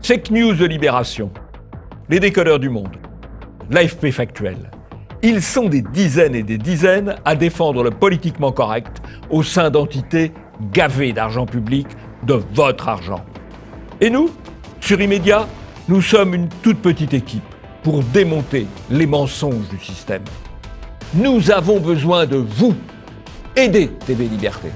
Fake News de Libération, les décodeurs du monde, l'AFP Factuel. Ils sont des dizaines et des dizaines à défendre le politiquement correct au sein d'entités gavées d'argent public, de votre argent. Et nous, sur Immédiat, nous sommes une toute petite équipe pour démonter les mensonges du système. Nous avons besoin de vous. Aidez TV Liberté.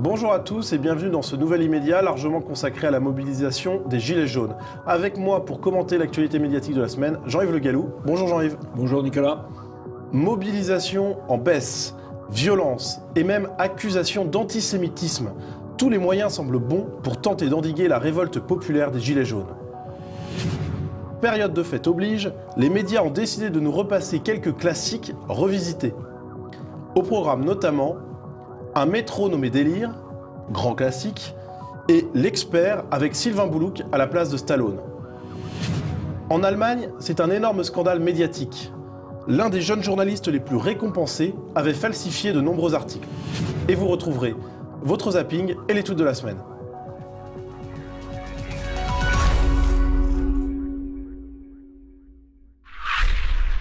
Bonjour à tous et bienvenue dans ce nouvel Immédiat largement consacré à la mobilisation des Gilets jaunes. Avec moi pour commenter l'actualité médiatique de la semaine, Jean-Yves Le Gallou. Bonjour Jean-Yves. Bonjour Nicolas. Mobilisation en baisse, violence et même accusation d'antisémitisme. Tous les moyens semblent bons pour tenter d'endiguer la révolte populaire des Gilets jaunes. Période de fête oblige, les médias ont décidé de nous repasser quelques classiques revisités. Au programme notamment un métro nommé Délire, grand classique, et L'Expert avec Sylvain Boulouk à la place de Stallone. En Allemagne, c'est un énorme scandale médiatique. L'un des jeunes journalistes les plus récompensés avait falsifié de nombreux articles. Et vous retrouverez votre zapping et les tweets de la semaine.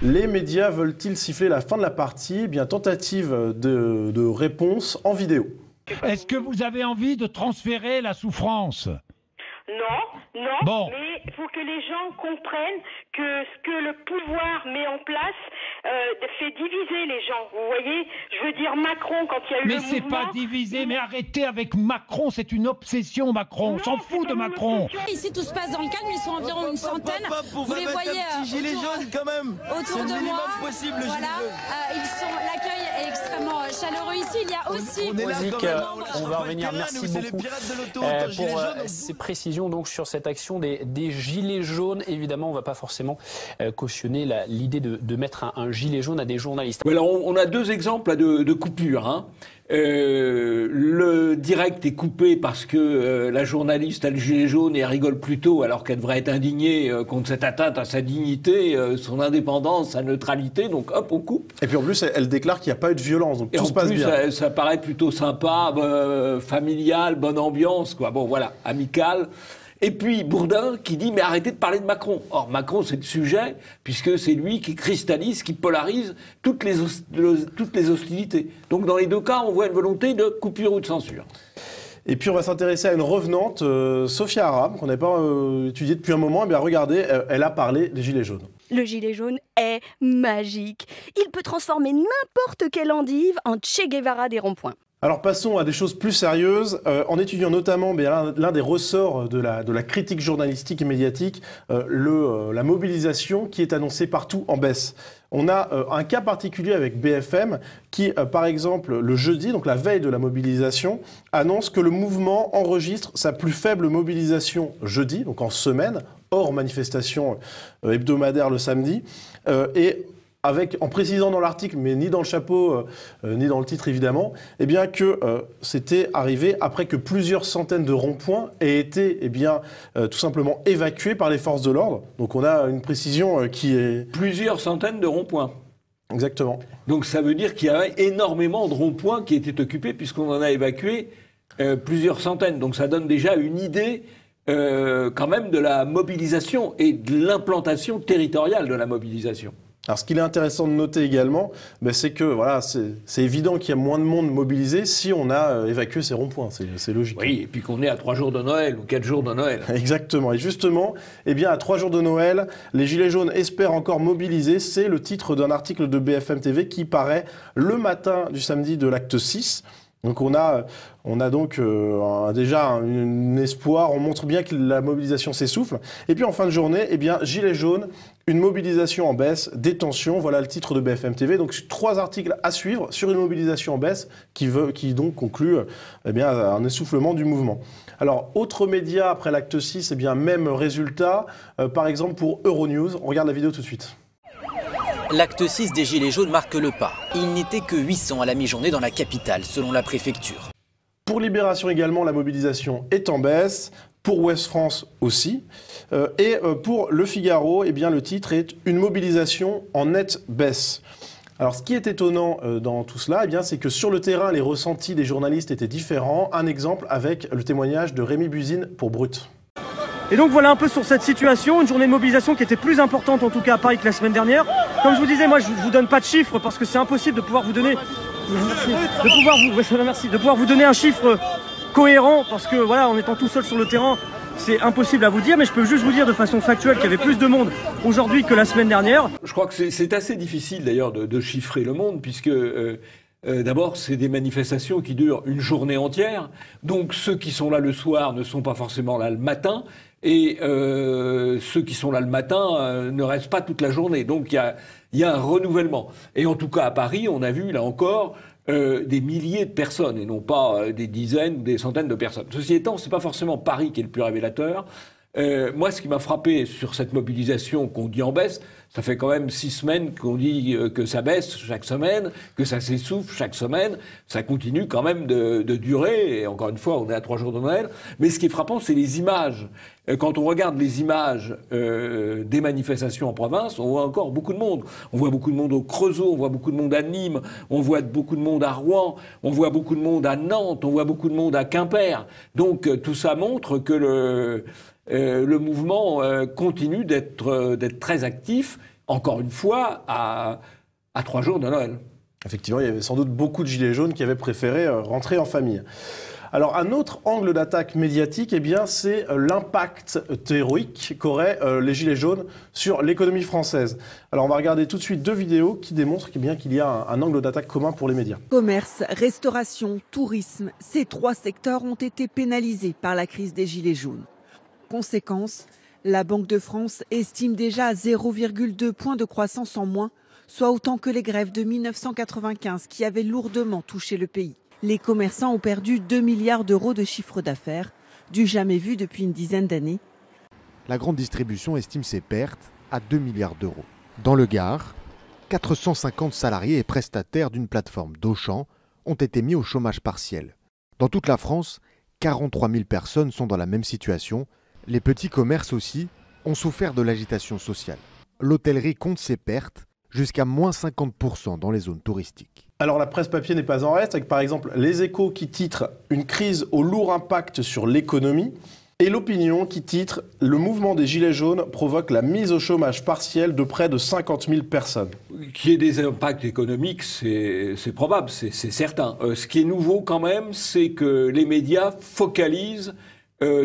Les médias veulent-ils siffler la fin de la partie? Eh bien, tentative de réponse en vidéo. Est-ce que vous avez envie de transférer la souffrance? Non, Bon. mais il faut que les gens comprennent que ce que le pouvoir met en place fait diviser les gens. Vous voyez, je veux dire Macron, quand il y a eu Mais le c'est mouvement... pas divisé, mais arrêtez avec Macron, c'est une obsession Macron, on s'en fout de Macron. Ici tout se passe dans le calme, ils sont environ une centaine. Vous les voyez gilet jaune quand même. Autour de moi. Possible, le Voilà, l'accueil est extrêmement chaleureux ici. Il y a aussi. On est là quand même. On va revenir, merci beaucoup pour ces précisions donc sur cette action des gilets jaunes. Évidemment, on ne va pas forcément cautionner l'idée de mettre un gilet jaune à des journalistes. Alors, on a deux exemples là, de coupures. Hein. Le direct est coupé parce que la journaliste a le gilet jaune et elle rigole plutôt alors qu'elle devrait être indignée contre cette atteinte à sa dignité, son indépendance, sa neutralité. Donc hop, on coupe. Et puis en plus, elle déclare qu'il n'y a pas eu de violence, donc tout se passe bien. Ça paraît plutôt sympa, familial, bonne ambiance, quoi. Bon, voilà, amical. Et puis Bourdin qui dit mais arrêtez de parler de Macron. Or Macron c'est le sujet puisque c'est lui qui cristallise, qui polarise toutes les hostilités. Donc dans les deux cas on voit une volonté de coupure ou de censure. Et puis on va s'intéresser à une revenante, Sophia Aram, qu'on n'avait pas étudiée depuis un moment. Eh bien regardez, elle a parlé des gilets jaunes. Le gilet jaune est magique. Il peut transformer n'importe quelle endive en Che Guevara des ronds-points. Alors passons à des choses plus sérieuses, en étudiant notamment l'un des ressorts de la critique journalistique et médiatique, la mobilisation qui est annoncée partout en baisse. On a un cas particulier avec BFM qui, par exemple, le jeudi, donc la veille de la mobilisation, annonce que le mouvement enregistre sa plus faible mobilisation jeudi, donc en semaine, hors manifestation hebdomadaire le samedi, et en précisant dans l'article, mais ni dans le chapeau, ni dans le titre évidemment, eh bien que c'était arrivé après que plusieurs centaines de ronds-points aient été tout simplement évacués par les forces de l'ordre. Donc on a une précision qui est... Plusieurs centaines de ronds-points. Exactement. Donc ça veut dire qu'il y avait énormément de ronds-points qui étaient occupés puisqu'on en a évacué plusieurs centaines. Donc ça donne déjà une idée quand même de la mobilisation et de l'implantation territoriale de la mobilisation. Alors ce qu'il est intéressant de noter également, c'est que voilà, c'est évident qu'il y a moins de monde mobilisé si on a évacué ces ronds-points, c'est logique. Oui, et puis qu'on est à 3 jours de Noël ou 4 jours de Noël. Exactement, et justement, à 3 jours de Noël, les Gilets jaunes espèrent encore mobiliser, c'est le titre d'un article de BFM TV qui paraît le matin du samedi de l'acte 6. Donc on a donc déjà un espoir, on montre bien que la mobilisation s'essouffle. Et puis en fin de journée, Gilets jaunes, une mobilisation en baisse, des tensions, voilà le titre de BFM TV. Donc 3 articles à suivre sur une mobilisation en baisse qui donc conclut un essoufflement du mouvement. Alors autre média après l'acte 6, même résultat, par exemple pour Euronews, on regarde la vidéo tout de suite. l'acte 6 des Gilets jaunes marque le pas. Il n'était que 800 à la mi-journée dans la capitale, selon la préfecture. Pour Libération également, la mobilisation est en baisse. Pour Ouest France aussi. Et pour Le Figaro, eh bien, le titre est « Une mobilisation en nette baisse ». Alors, ce qui est étonnant dans tout cela, eh bien, c'est que sur le terrain, les ressentis des journalistes étaient différents. Un exemple avec le témoignage de Rémi Buzine pour Brut. Et donc voilà un peu sur cette situation, une journée de mobilisation qui était plus importante en tout cas à Paris que la semaine dernière. Comme je vous disais, moi je vous donne pas de chiffres parce que c'est impossible de pouvoir vous donner de pouvoir vous donner un chiffre cohérent parce que voilà, en étant tout seul sur le terrain, c'est impossible à vous dire, mais je peux juste vous dire de façon factuelle qu'il y avait plus de monde aujourd'hui que la semaine dernière. Je crois que c'est assez difficile d'ailleurs de chiffrer le monde puisque d'abord, c'est des manifestations qui durent une journée entière. Donc ceux qui sont là le soir ne sont pas forcément là le matin. Et ceux qui sont là le matin ne restent pas toute la journée. Donc il y a un renouvellement. Et en tout cas à Paris, on a vu là encore des milliers de personnes et non pas des dizaines ou des centaines de personnes. Ceci étant, c'est pas forcément Paris qui est le plus révélateur. Moi, ce qui m'a frappé sur cette mobilisation qu'on dit en baisse, ça fait quand même 6 semaines qu'on dit que ça baisse chaque semaine, que ça s'essouffle chaque semaine. Ça continue quand même de durer. Et encore une fois, on est à 3 jours de Noël. Mais ce qui est frappant, c'est les images. Quand on regarde les images des manifestations en province, on voit encore beaucoup de monde. On voit beaucoup de monde au Creusot, on voit beaucoup de monde à Nîmes, on voit beaucoup de monde à Rouen, on voit beaucoup de monde à Nantes, on voit beaucoup de monde à Quimper. Donc tout ça montre que le mouvement continue d'être très actif, encore une fois, à 3 jours de Noël. Effectivement, il y avait sans doute beaucoup de gilets jaunes qui avaient préféré rentrer en famille. Alors, un autre angle d'attaque médiatique, eh bien, c'est l'impact théorique qu'auraient les gilets jaunes sur l'économie française. Alors, on va regarder tout de suite 2 vidéos qui démontrent qu'il y a un angle d'attaque commun pour les médias. Commerce, restauration, tourisme, ces 3 secteurs ont été pénalisés par la crise des gilets jaunes. Conséquence, la Banque de France estime déjà à 0,2 points de croissance en moins, soit autant que les grèves de 1995 qui avaient lourdement touché le pays. Les commerçants ont perdu 2 milliards d'euros de chiffre d'affaires, du jamais vu depuis une dizaine d'années. La grande distribution estime ses pertes à 2 milliards d'euros. Dans le Gard, 450 salariés et prestataires d'une plateforme d'Auchan ont été mis au chômage partiel. Dans toute la France, 43 000 personnes sont dans la même situation. Les petits commerces aussi ont souffert de l'agitation sociale. L'hôtellerie compte ses pertes jusqu'à moins 50% dans les zones touristiques. Alors la presse papier n'est pas en reste, avec par exemple Les Échos qui titre « Une crise au lourd impact sur l'économie » et L'Opinion qui titre « Le mouvement des Gilets jaunes provoque la mise au chômage partiel de près de 50 000 personnes ». Qu'il y ait des impacts économiques, c'est probable, c'est certain. Ce qui est nouveau quand même, c'est que les médias focalisent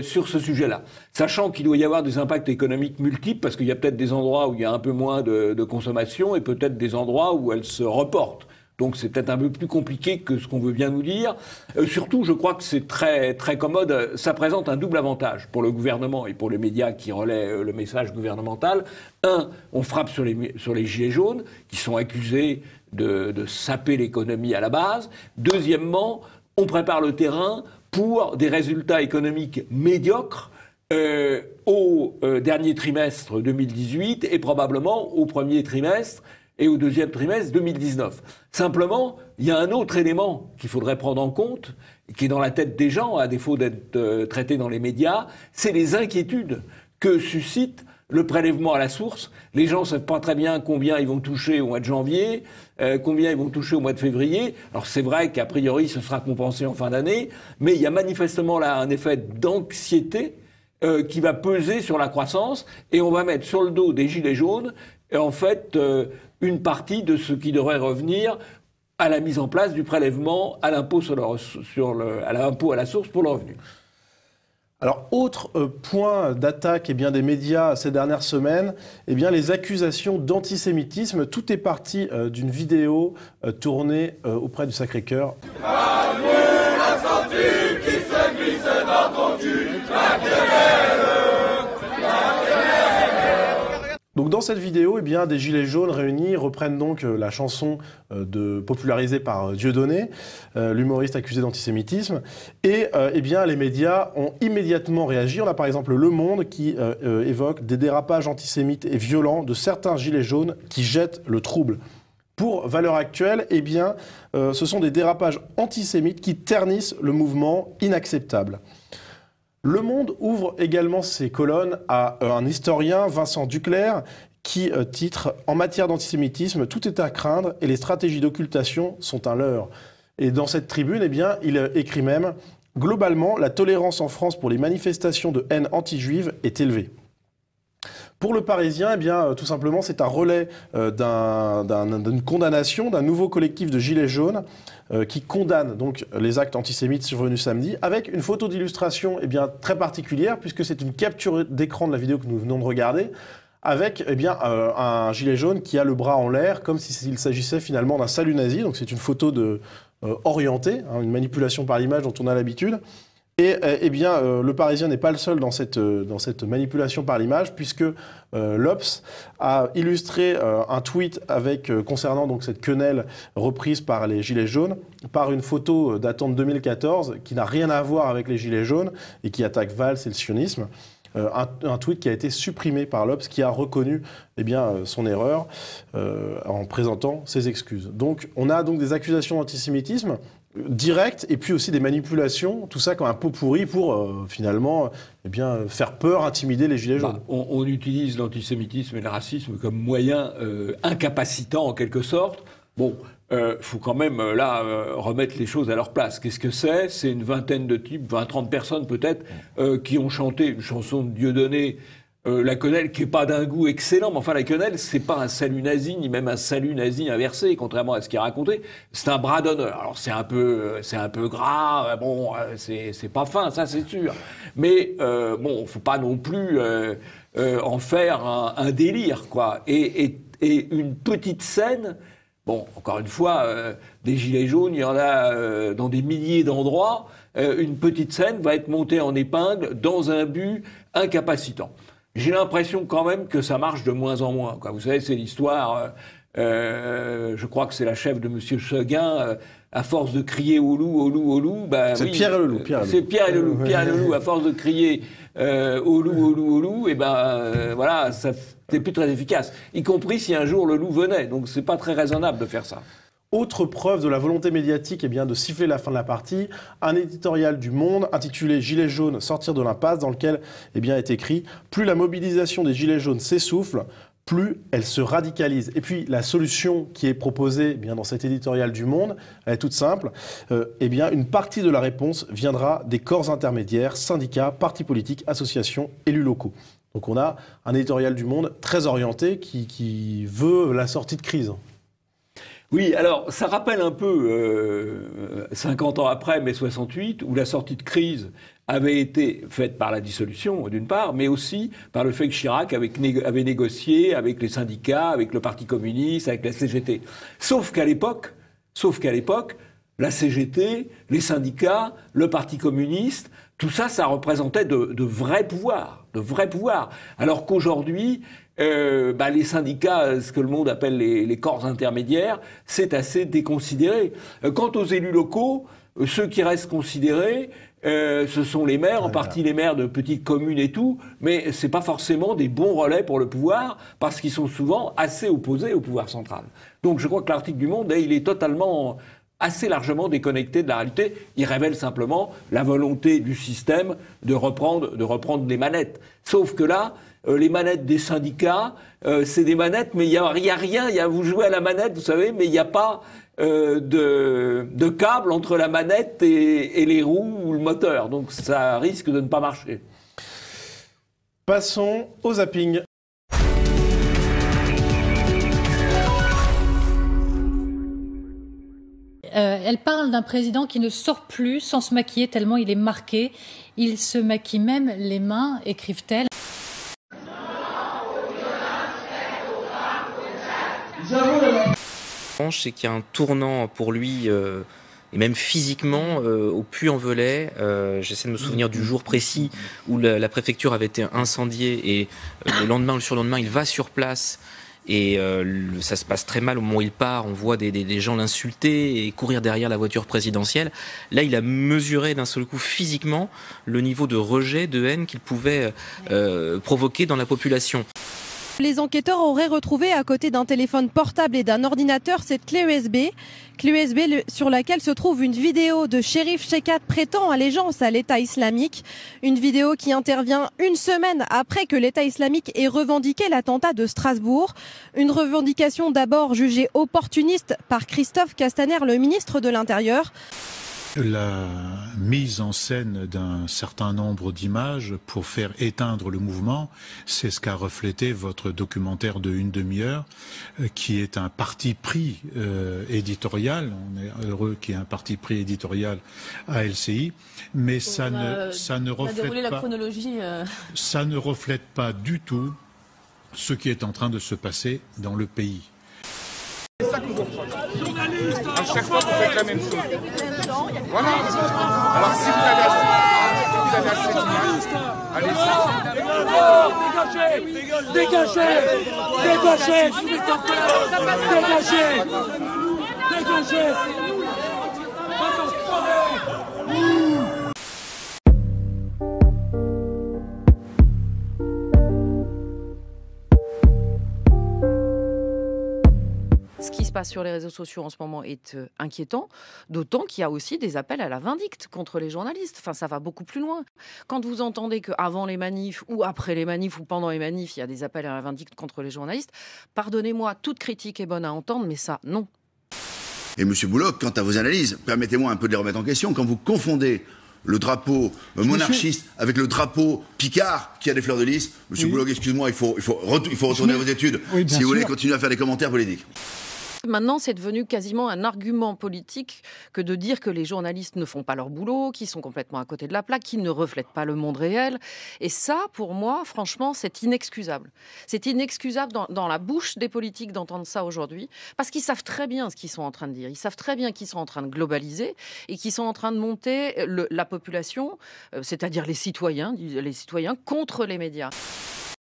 sur ce sujet-là. Sachant qu'il doit y avoir des impacts économiques multiples, parce qu'il y a peut-être des endroits où il y a un peu moins de consommation et peut-être des endroits où elle se reporte. Donc c'est peut-être un peu plus compliqué que ce qu'on veut bien nous dire. Surtout, je crois que c'est très, très commode. Ça présente un double avantage pour le gouvernement et pour les médias qui relaient le message gouvernemental. Un, on frappe sur les gilets jaunes, qui sont accusés de saper l'économie à la base. Deuxièmement, on prépare le terrain pour des résultats économiques médiocres au dernier trimestre 2018 et probablement au premier trimestre et au deuxième trimestre 2019. Simplement, il y a un autre élément qu'il faudrait prendre en compte, qui est dans la tête des gens, à défaut d'être traité dans les médias, c'est les inquiétudes que suscite le prélèvement à la source. Les gens ne savent pas très bien combien ils vont toucher au mois de janvier, combien ils vont toucher au mois de février. Alors c'est vrai qu'a priori ce sera compensé en fin d'année, mais il y a manifestement là un effet d'anxiété qui va peser sur la croissance et on va mettre sur le dos des gilets jaunes en fait une partie de ce qui devrait revenir à la mise en place du prélèvement à l'impôt à l'impôt à la source pour le revenu. Alors, autre point d'attaque des médias ces dernières semaines, les accusations d'antisémitisme. Tout est parti d'une vidéo tournée auprès du Sacré-Cœur. Donc Donc dans cette vidéo, eh bien, des gilets jaunes réunis reprennent donc la chanson popularisée par Dieudonné, l'humoriste accusé d'antisémitisme. Et eh bien, les médias ont immédiatement réagi. On a par exemple Le Monde qui évoque des dérapages antisémites et violents de certains gilets jaunes qui jettent le trouble. Pour Valeurs Actuelles, eh bien, ce sont des dérapages antisémites qui ternissent le mouvement inacceptable. Le Monde ouvre également ses colonnes à un historien, Vincent Duclerc, qui titre « En matière d'antisémitisme, tout est à craindre et les stratégies d'occultation sont un leurre ». Et dans cette tribune, eh bien, il écrit même « Globalement, la tolérance en France pour les manifestations de haine anti-juive est élevée ». Pour Le Parisien, eh bien, tout simplement, c'est un relais d'une condamnation d'un nouveau collectif de gilets jaunes qui condamne donc les actes antisémites survenus samedi, avec une photo d'illustration eh bien, très particulière, puisque c'est une capture d'écran de la vidéo que nous venons de regarder, avec eh bien, un gilet jaune qui a le bras en l'air, comme s'il s'agissait finalement d'un salut nazi. Donc c'est une photo orientée, hein, une manipulation par l'image dont on a l'habitude. Et eh bien, Le Parisien n'est pas le seul dans cette manipulation par l'image, puisque l'Obs a illustré un tweet concernant donc cette quenelle reprise par les Gilets jaunes, par une photo datant de 2014, qui n'a rien à voir avec les Gilets jaunes, et qui attaque Valls et le sionisme. Un tweet qui a été supprimé par l'Obs, qui a reconnu eh bien, son erreur en présentant ses excuses. Donc on a donc des accusations d'antisémitisme direct et puis aussi des manipulations, tout ça comme un pot pourri pour finalement eh bien, faire peur, intimider les gilets jaunes. On utilise l'antisémitisme et le racisme comme moyen incapacitant en quelque sorte. Bon, faut quand même là remettre les choses à leur place. Qu'est-ce que c'est? C'est une vingtaine de types, 20-30 personnes peut-être, qui ont chanté une chanson de Dieudonné, la quenelle, qui n'est pas d'un goût excellent, mais enfin la quenelle, c'est pas un salut nazi, ni même un salut nazi inversé, contrairement à ce qui est raconté. C'est un bras d'honneur. Alors c'est un peu gras, bon, c'est pas fin, ça c'est sûr. Mais bon, faut pas non plus en faire un délire, quoi. Et une petite scène. Bon, encore une fois, des gilets jaunes, il y en a dans des milliers d'endroits. Une petite scène va être montée en épingle dans un but incapacitant. J'ai l'impression quand même que ça marche de moins en moins, quoi. Vous savez, c'est l'histoire, je crois que c'est la chef de M. Seguin, à force de crier au loup, au loup, au loup. Ben, c'est oui, Pierre et le loup. C'est Pierre et le loup. Pierre et le loup, à force de crier au loup, au loup, au loup, et ben voilà, ça c'est plus très efficace. Y compris si un jour le loup venait. Donc c'est pas très raisonnable de faire ça. Autre preuve de la volonté médiatique eh bien, de siffler la fin de la partie, un éditorial du Monde intitulé « Gilets jaunes, sortir de l'impasse » dans lequel eh bien, est écrit « Plus la mobilisation des Gilets jaunes s'essouffle, plus elle se radicalise ». Et puis la solution qui est proposée eh bien, dans cet éditorial du Monde, elle est toute simple. Eh bien, une partie de la réponse viendra des corps intermédiaires, syndicats, partis politiques, associations, élus locaux. Donc on a un éditorial du Monde très orienté qui veut la sortie de crise. Oui, alors ça rappelle un peu 50 ans après, mai 68, où la sortie de crise avait été faite par la dissolution, d'une part, mais aussi par le fait que Chirac avait négocié avec les syndicats, avec le Parti communiste, avec la CGT. Sauf qu'à l'époque, la CGT, les syndicats, le Parti communiste, tout ça, ça représentait de vrais pouvoirs, Alors qu'aujourd'hui, les syndicats, ce que le Monde appelle les corps intermédiaires, c'est assez déconsidéré. Quant aux élus locaux, ceux qui restent considérés, ce sont les maires, en partie les maires de petites communes et tout, mais c'est pas forcément des bons relais pour le pouvoir, parce qu'ils sont souvent assez opposés au pouvoir central. Donc je crois que l'article du Monde, il est totalement assez largement déconnecté de la réalité. Il révèle simplement la volonté du système de reprendre les manettes. Sauf que là, les manettes des syndicats, c'est des manettes, mais il y a rien. Vous jouez à la manette, vous savez, mais il n'y a pas de câble entre la manette et les roues ou le moteur. Donc ça risque de ne pas marcher. Passons au zapping. Elle parle d'un président qui ne sort plus sans se maquiller tellement il est marqué. Il se maquille même les mains, écrivent-elles. C'est qu'il y a un tournant pour lui et même physiquement au Puy-en-Velay. J'essaie de me souvenir du jour précis où la préfecture avait été incendiée et le surlendemain, il va sur place. Et ça se passe très mal au moment où il part. On voit des gens l'insulter et courir derrière la voiture présidentielle. Là, il a mesuré d'un seul coup physiquement le niveau de rejet, de haine qu'il pouvait provoquer dans la population. Les enquêteurs auraient retrouvé à côté d'un téléphone portable et d'un ordinateur cette clé USB sur laquelle se trouve une vidéo de Cherif Chekhat prêtant allégeance à l'État islamique. Une vidéo qui intervient une semaine après que l'État islamique ait revendiqué l'attentat de Strasbourg. Une revendication d'abord jugée opportuniste par Christophe Castaner, le ministre de l'Intérieur. La mise en scène d'un certain nombre d'images pour faire éteindre le mouvement, c'est ce qu'a reflété votre documentaire de une demi-heure, qui est un parti pris éditorial. On est heureux qu'il y ait un parti pris éditorial à LCI, mais ça ne reflète pas. Ça ne reflète pas du tout ce qui est en train de se passer dans le pays. C'est ça qu'on vous reproche. À chaque fois, vous faites la même chose. Voilà. Alors, si vous avez assez d'images, allez-y. Dégagez. Dégagez. Ce qui se passe sur les réseaux sociaux en ce moment est inquiétant, d'autant qu'il y a aussi des appels à la vindicte contre les journalistes. Enfin, ça va beaucoup plus loin. Quand vous entendez qu'avant les manifs, ou après les manifs, ou pendant les manifs, il y a des appels à la vindicte contre les journalistes, pardonnez-moi, toute critique est bonne à entendre, mais ça, non. Et Monsieur Bouloc, quant à vos analyses, permettez-moi un peu de les remettre en question. Quand vous confondez le drapeau monarchiste avec le drapeau Picard qui a des fleurs de lys, Monsieur Bouloc, excuse-moi, il faut retourner à vos études. Si vous voulez continuer à faire des commentaires politiques. Maintenant, c'est devenu quasiment un argument politique que de dire que les journalistes ne font pas leur boulot, qu'ils sont complètement à côté de la plaque, qu'ils ne reflètent pas le monde réel. Et ça, pour moi, franchement, c'est inexcusable. C'est inexcusable dans la bouche des politiques d'entendre ça aujourd'hui, parce qu'ils savent très bien ce qu'ils sont en train de dire. Ils savent très bien qu'ils sont en train de globaliser et qu'ils sont en train de monter la population, c'est-à-dire les citoyens contre les médias.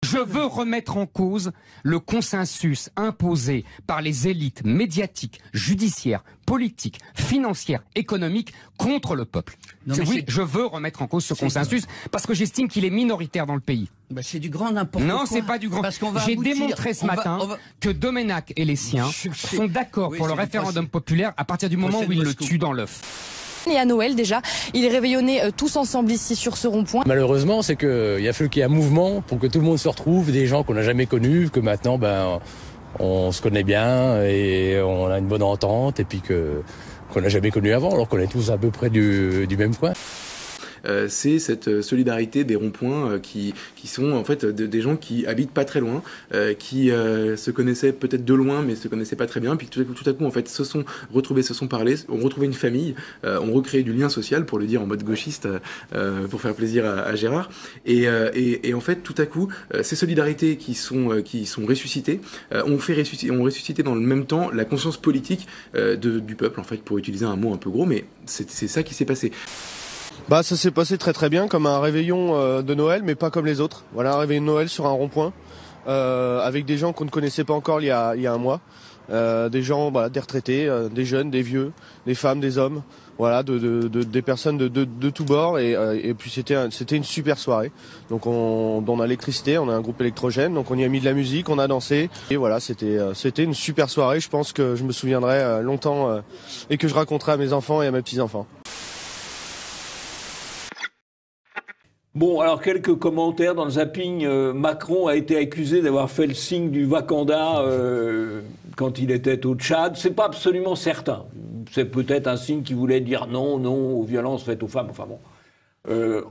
Je veux remettre en cause le consensus imposé par les élites médiatiques, judiciaires, politiques, financières, économiques contre le peuple. Oui, je veux remettre en cause ce consensus parce que j'estime qu'il est minoritaire dans le pays. Bah c'est du grand n'importe quoi. Non, c'est pas du grand. J'ai démontré ce matin que Domenech et les siens sont d'accord pour le référendum populaire à partir du moment où ils le tuent dans l'œuf. Et à Noël déjà, il est réveillonné tous ensemble ici sur ce rond-point. Malheureusement, c'est qu'il a fallu qu'il y ait un mouvement pour que tout le monde se retrouve, des gens qu'on n'a jamais connus, que maintenant on se connaît bien et on a une bonne entente et puis qu'on n'a jamais connu avant, alors qu'on est tous à peu près du même coin. C'est cette solidarité des ronds-points qui sont en fait des gens qui habitent pas très loin, qui se connaissaient peut-être de loin mais se connaissaient pas très bien, puis tout à coup en fait se sont retrouvés, se sont parlé, ont retrouvé une famille, ont recréé du lien social, pour le dire en mode gauchiste, pour faire plaisir à Gérard, et en fait tout à coup ces solidarités qui sont ressuscitées ont ressuscité dans le même temps la conscience politique du peuple, en fait, pour utiliser un mot un peu gros, mais c'est ça qui s'est passé. Bah ça s'est passé très très bien, comme un réveillon de Noël, mais pas comme les autres. Voilà, un réveillon de Noël sur un rond-point, avec des gens qu'on ne connaissait pas encore il y a un mois. Des gens, des retraités, des jeunes, des vieux, des femmes, des hommes, voilà, des personnes de tous bords. Et puis c'était une super soirée. Donc on a l'électricité, on a un groupe électrogène, donc on y a mis de la musique, on a dansé. Et voilà, c'était une super soirée. Je pense que je me souviendrai longtemps et que je raconterai à mes enfants et à mes petits-enfants. Bon, alors quelques commentaires dans le zapping. Macron a été accusé d'avoir fait le signe du Wakanda quand il était au Tchad. C'est pas absolument certain. C'est peut-être un signe qui voulait dire non aux violences faites aux femmes. Enfin bon.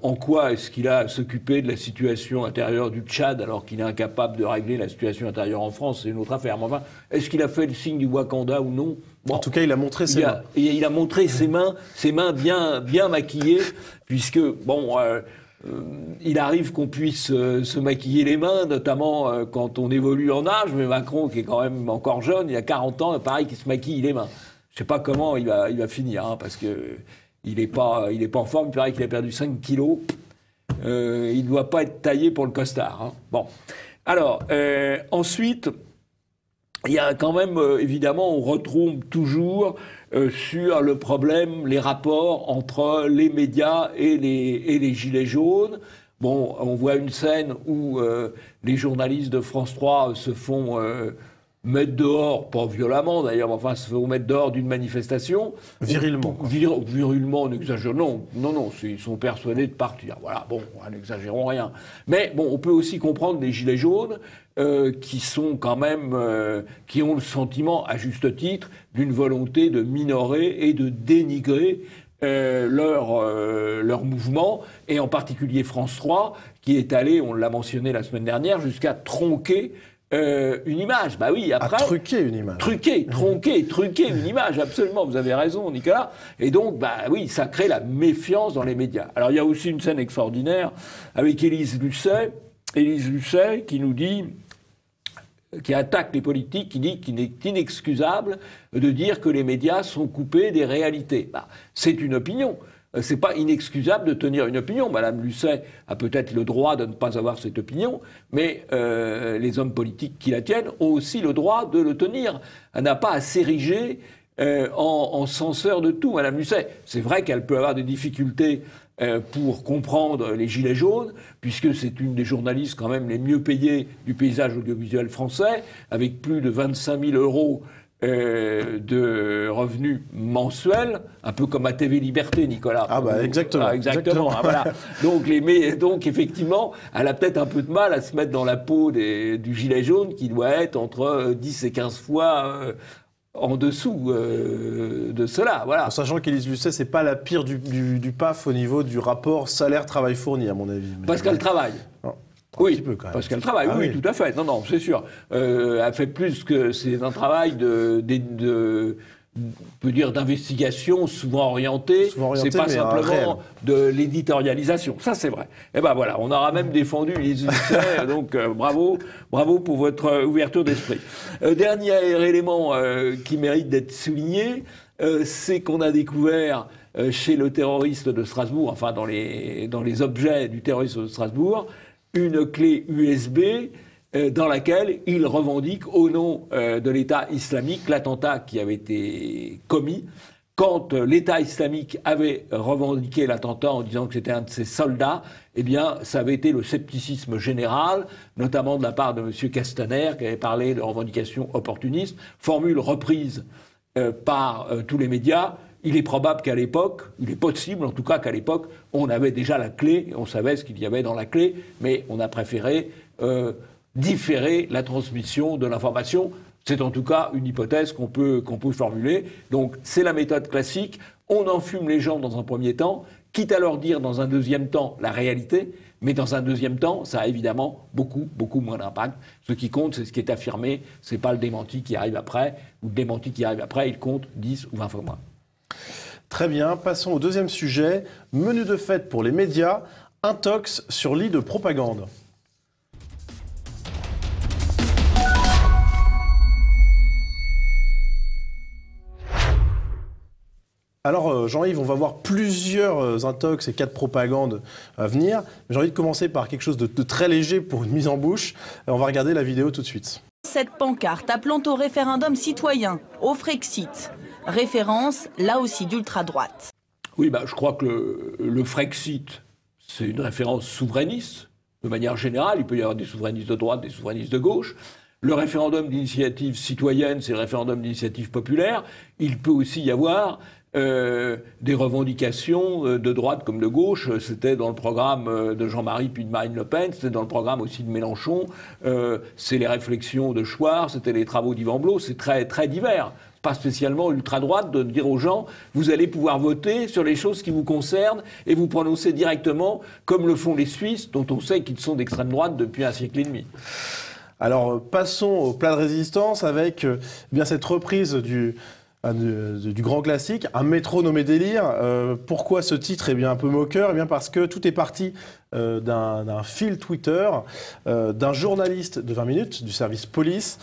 En quoi est-ce qu'il a à s'occuper de la situation intérieure du Tchad alors qu'il est incapable de régler la situation intérieure en France? C'est une autre affaire. Mais enfin, est-ce qu'il a fait le signe du Wakanda ou non? Bon, en tout cas, il a montré ses mains. Il a montré ses mains bien maquillées, puisque bon. Il arrive qu'on puisse se maquiller les mains, notamment quand on évolue en âge, mais Macron, qui est quand même encore jeune, il a 40 ans, pareil, qu'il se maquille les mains. je ne sais pas comment il va finir, hein, parce qu'il n'est pas en forme. Il paraît qu'il a perdu 5 kilos. Il ne doit pas être taillé pour le costard. Hein. Bon. Alors, ensuite, il y a quand même, évidemment, on retrouve toujours sur le problème, les rapports entre les médias et les gilets jaunes. Bon, on voit une scène où les journalistes de France 3 se font mettre dehors, pas violemment d'ailleurs, enfin se font mettre dehors d'une manifestation. Virilement. Virilement, on exagère. Non, ils sont persuadés de partir. Voilà, bon, n'exagérons rien. Mais bon, on peut aussi comprendre les gilets jaunes qui sont quand même, qui ont le sentiment, à juste titre, d'une volonté de minorer et de dénigrer leur mouvement, et en particulier France 3, qui est allé, on l'a mentionné la semaine dernière, jusqu'à tronquer une image. Bah oui, après. Truquer une image. Truquer une image, absolument, vous avez raison, Nicolas. Et donc, bah oui, ça crée la méfiance dans les médias. Alors, il y a aussi une scène extraordinaire avec Élise Lucet qui nous dit, qui attaque les politiques, qui dit qu'il est inexcusable de dire que les médias sont coupés des réalités. Bah, c'est une opinion. C'est pas inexcusable de tenir une opinion. Madame Lucet a peut-être le droit de ne pas avoir cette opinion, mais les hommes politiques qui la tiennent ont aussi le droit de le tenir. Elle n'a pas à s'ériger en censeur de tout, Madame Lucet. C'est vrai qu'elle peut avoir des difficultés pour comprendre les gilets jaunes, puisque c'est une des journalistes quand même les mieux payées du paysage audiovisuel français, avec plus de 25 000 euros de revenus mensuels, un peu comme à TV Liberté, Nicolas. Ah bah exactement. Ah, exactement. Ah, voilà. Donc effectivement, elle a peut-être un peu de mal à se mettre dans la peau du gilet jaune, qui doit être entre 10 et 15 fois en dessous de cela. Voilà. En sachant qu'Élise Lucet, c'est pas la pire du PAF au niveau du rapport salaire-travail fourni, à mon avis. Parce qu'elle travaille. Non. Oui, parce qu'elle travaille, oui, tout à fait. Non, c'est sûr. Elle fait plus que... C'est un travail on peut dire d'investigation, souvent orienté. C'est pas simplement de l'éditorialisation. Ça, c'est vrai. Et ben voilà, on aura même défendu les Lucet, donc bravo pour votre ouverture d'esprit. Dernier élément qui mérite d'être souligné, c'est qu'on a découvert chez le terroriste de Strasbourg, enfin dans les objets du terroriste de Strasbourg, une clé USB dans laquelle il revendique au nom de l'État islamique l'attentat qui avait été commis. Quand l'État islamique avait revendiqué l'attentat en disant que c'était un de ses soldats, eh bien, ça avait été le scepticisme général, notamment de la part de M. Castaner, qui avait parlé de revendications opportunistes, formule reprise par tous les médias. Il est probable qu'à l'époque, il est possible en tout cas qu'à l'époque, on avait déjà la clé, on savait ce qu'il y avait dans la clé, mais on a préféré différer la transmission de l'information. C'est en tout cas une hypothèse qu'on peut formuler. Donc c'est la méthode classique. On enfume les gens dans un premier temps, quitte à leur dire dans un deuxième temps la réalité, mais dans un deuxième temps, ça a évidemment beaucoup moins d'impact. Ce qui compte, c'est ce qui est affirmé, c'est pas le démenti qui arrive après, ou le démenti qui arrive après, il compte 10 ou 20 fois moins. Très bien, passons au deuxième sujet. Menu de fête pour les médias, intox sur lit de propagande. Alors Jean-Yves, on va voir plusieurs intox et cas de propagande à venir. J'ai envie de commencer par quelque chose de très léger pour une mise en bouche. On va regarder la vidéo tout de suite. Cette pancarte appelant au référendum citoyen, au Frexit. Référence, là aussi, d'ultra-droite. Oui, je crois que le Frexit, c'est une référence souverainiste. De manière générale, il peut y avoir des souverainistes de droite, des souverainistes de gauche. Le référendum d'initiative citoyenne, c'est le référendum d'initiative populaire. Il peut aussi y avoir des revendications de droite comme de gauche. C'était dans le programme de Jean-Marie puis de Marine Le Pen, c'était dans le programme aussi de Mélenchon. C'est les réflexions de Chouard, c'était les travaux d'Yvan Blot. C'est très, très divers. Pas spécialement ultra-droite de dire aux gens vous allez pouvoir voter sur les choses qui vous concernent et vous prononcer directement comme le font les Suisses, dont on sait qu'ils sont d'extrême droite depuis un siècle et demi. Alors passons au plat de résistance avec bien cette reprise du grand classique, un métro nommé Délire. Pourquoi ce titre est bien un peu moqueur? Eh bien parce que tout est parti d'un fil Twitter d'un journaliste de 20 minutes du service police,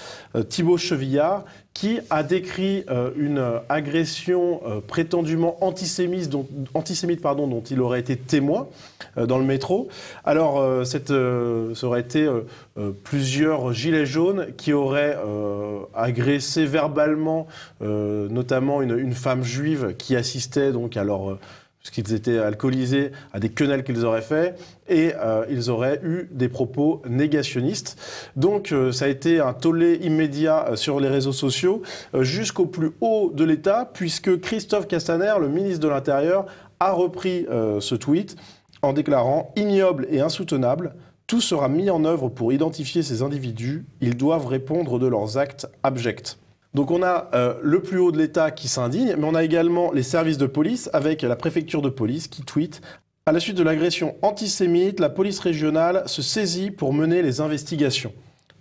Thibaut Chevillard, qui a décrit une agression prétendument antisémite dont il aurait été témoin dans le métro. Alors, ça aurait été plusieurs gilets jaunes qui auraient agressé verbalement notamment une femme juive qui assistait donc à leur... puisqu'ils étaient alcoolisés, à des quenelles qu'ils auraient fait, et ils auraient eu des propos négationnistes. Donc ça a été un tollé immédiat sur les réseaux sociaux, jusqu'au plus haut de l'État, puisque Christophe Castaner, le ministre de l'Intérieur, a repris ce tweet en déclarant « Ignoble et insoutenable, tout sera mis en œuvre pour identifier ces individus, ils doivent répondre de leurs actes abjects ». Donc on a le plus haut de l'État qui s'indigne, mais on a également les services de police avec la préfecture de police qui tweet « À la suite de l'agression antisémite, la police régionale se saisit pour mener les investigations ».